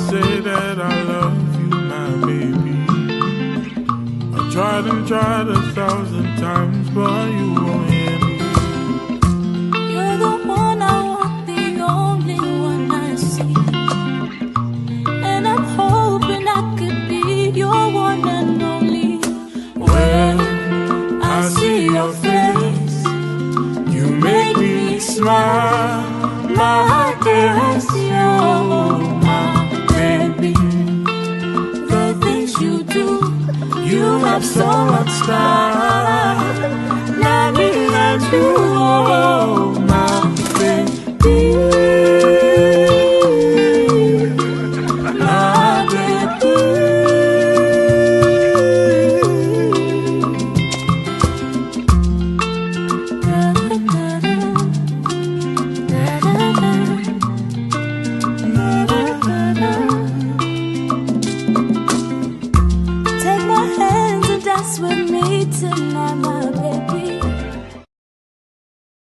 say that I love you, my baby. I've tried and tried 1,000 times, but you won't hear me. You're the one I want, the only one I see. And I'm hoping I could be your one and only. When I see your face, you make me smile. My heart beats you, my baby. The things you do, You have so much style. let me let you, Oh, my baby. My baby. Take my hands and dance with me tonight, my